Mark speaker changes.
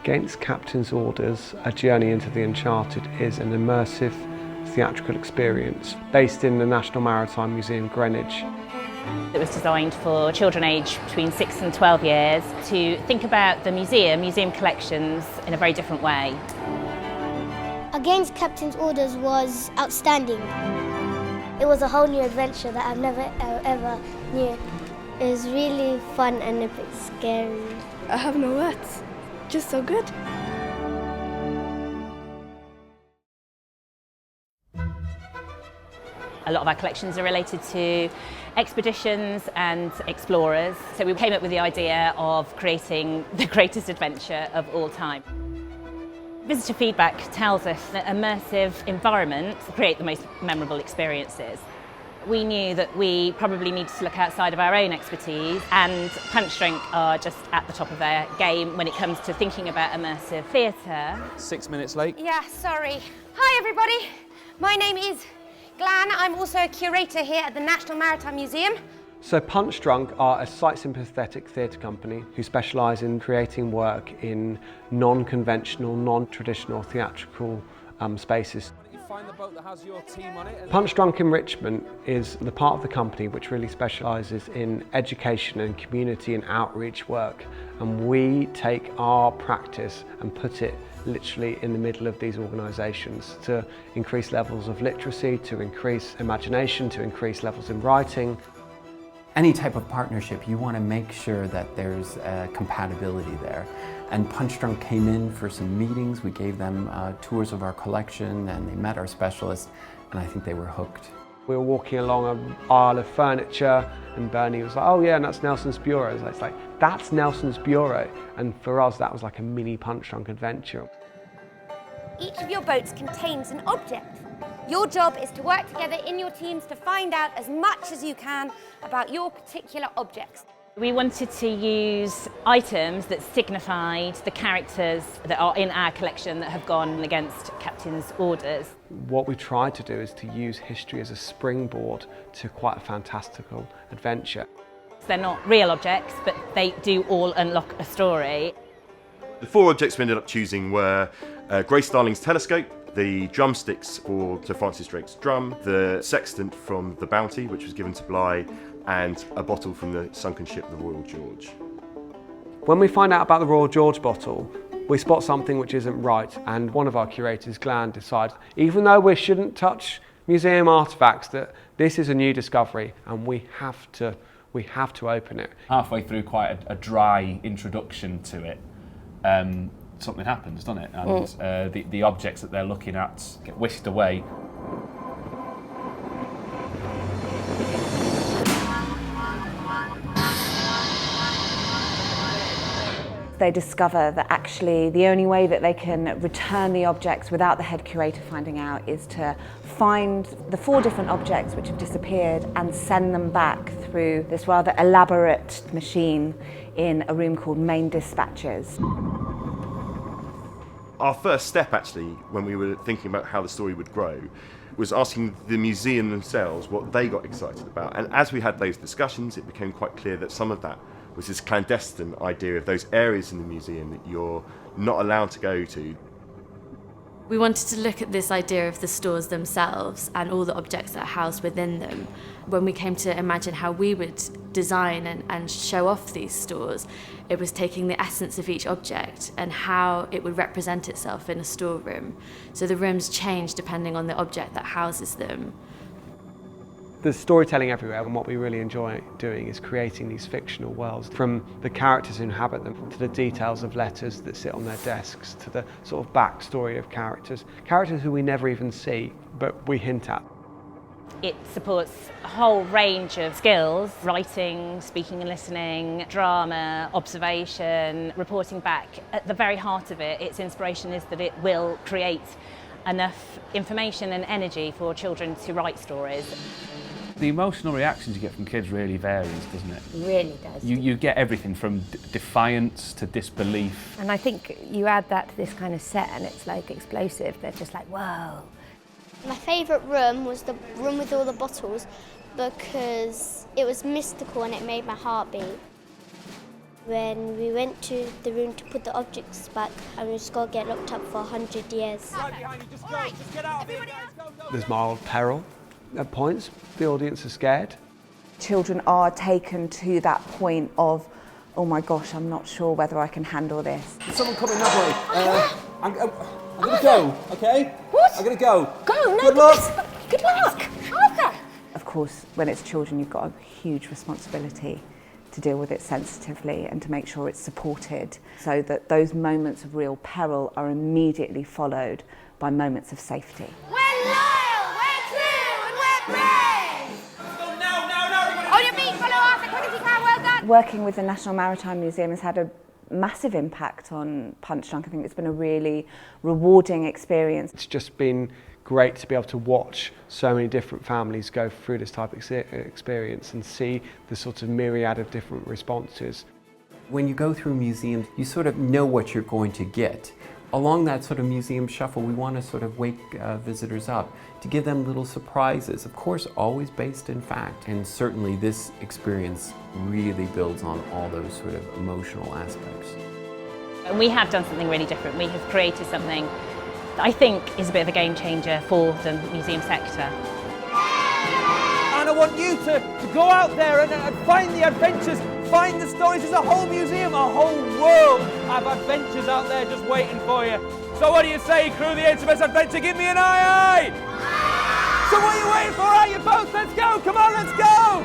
Speaker 1: Against Captain's Orders, A Journey into the Uncharted is an immersive theatrical experience based in the National Maritime Museum, Greenwich.
Speaker 2: It was designed for children aged between 6 and 12 years to think about the museum collections in a very different way.
Speaker 3: Against Captain's Orders was outstanding. It was a whole new adventure that I've never ever knew. It was really fun and a bit scary.
Speaker 4: I have no words, just so good.
Speaker 2: A lot of our collections are related to expeditions and explorers, so we came up with the idea of creating the greatest adventure of all time. Visitor feedback tells us that immersive environments create the most memorable experiences. We knew that we probably needed to look outside of our own expertise, and Punchdrunk are just at the top of their game when it comes to thinking about immersive theatre.
Speaker 5: 6 minutes late.
Speaker 6: Yeah, sorry. Hi everybody, my name is Glan. I'm also a curator here at the National Maritime Museum.
Speaker 1: So Punchdrunk are a site-sympathetic theatre company who specialise in creating work in non-conventional, non-traditional theatrical spaces.
Speaker 5: You find the boat that has your team on it.
Speaker 1: Punchdrunk Enrichment is the part of the company which really specialises in education and community and outreach work, and we take our practice and put it literally in the middle of these organisations to increase levels of literacy, to increase imagination, to increase levels in writing.
Speaker 7: Any type of partnership, you want to make sure that there's compatibility there. And Punchdrunk came in for some meetings. We gave them tours of our collection and they met our specialists, and I think they were hooked.
Speaker 1: We were walking along an aisle of furniture and Bernie was like, oh yeah, and that's Nelson's Bureau. So it's like, that's Nelson's Bureau. And for us, that was like a mini Punchdrunk adventure.
Speaker 6: Each of your boats contains an object. Your job is to work together in your teams to find out as much as you can about your particular objects.
Speaker 2: We wanted to use items that signified the characters that are in our collection that have gone against Captain's Orders.
Speaker 1: What we tried to do is to use history as a springboard to quite a fantastical adventure.
Speaker 2: They're not real objects, but they do all unlock a story.
Speaker 8: The 4 objects we ended up choosing were Grace Starling's telescope, the drumsticks for Sir Francis Drake's drum, the sextant from the Bounty, which was given to Bligh, and a bottle from the sunken ship, the Royal George.
Speaker 1: When we find out about the Royal George bottle, we spot something which isn't right, and one of our curators, Glan, decides, even though we shouldn't touch museum artefacts, that this is a new discovery and we have to open it.
Speaker 9: Halfway through quite a dry introduction to it, something happens, doesn't it? And the objects that they're looking at get whisked away.
Speaker 10: They discover that actually the only way that they can return the objects without the head curator finding out is to find the 4 different objects which have disappeared and send them back through this rather elaborate machine in a room called Main Dispatches.
Speaker 8: Our first step, actually, when we were thinking about how the story would grow, was asking the museum themselves what they got excited about. And as we had those discussions, it became quite clear that some of that was this clandestine idea of those areas in the museum that you're not allowed to go to.
Speaker 11: We wanted to look at this idea of the stores themselves and all the objects that are housed within them. When we came to imagine how we would design and show off these stores, it was taking the essence of each object and how it would represent itself in a storeroom. So the rooms change depending on the object that houses them.
Speaker 1: There's storytelling everywhere, and what we really enjoy doing is creating these fictional worlds, from the characters who inhabit them, to the details of letters that sit on their desks, to the sort of backstory of characters who we never even see, but we hint at.
Speaker 2: It supports a whole range of skills: writing, speaking and listening, drama, observation, reporting back. At the very heart of it, its inspiration is that it will create enough information and energy for children to write stories.
Speaker 9: The emotional reactions you get from kids really varies, doesn't it?
Speaker 12: It really does.
Speaker 9: You get everything from defiance to disbelief.
Speaker 12: And I think you add that to this kind of set and it's like explosive. They're just like, whoa.
Speaker 3: My favourite room was the room with all the bottles because it was mystical and it made my heart beat. When we went to the room to put the objects back, and we just got to get locked up for 100 years.
Speaker 1: There's mild peril at points. The audience are scared.
Speaker 10: Children are taken to that point of, oh my gosh, I'm not sure whether I can handle this.
Speaker 5: There's someone coming that way. I'm going to go, okay?
Speaker 6: What?
Speaker 5: I'm going to go.
Speaker 6: Go, no,
Speaker 5: Good luck.
Speaker 6: Good luck. Arthur.
Speaker 10: Of course, when it's children, you've got a huge responsibility to deal with it sensitively and to make sure it's supported so that those moments of real peril are immediately followed by moments of safety.
Speaker 6: We're loyal, we're true, and we're brave. No. On your feet, follow Arthur, quick as you can, well done.
Speaker 10: Working with the National Maritime Museum has had a massive impact on Punch Drunk. I think it's been a really rewarding experience.
Speaker 1: It's just been great to be able to watch so many different families go through this type of experience and see the sort of myriad of different responses.
Speaker 7: When you go through museums, you sort of know what you're going to get. Along that sort of museum shuffle, we want to sort of wake visitors up, to give them little surprises, of course always based in fact. And certainly this experience really builds on all those sort of emotional aspects.
Speaker 2: And we have done something really different. We have created something that I think is a bit of a game changer for the museum sector.
Speaker 5: And I want you to go out there and find the adventures, find the stories. There's a whole museum, a whole world of adventures out there just waiting for you. So what do you say, crew, the HMS Adventure? Give me an aye! So what are you waiting for? Are you both? Let's go! Come on, let's go!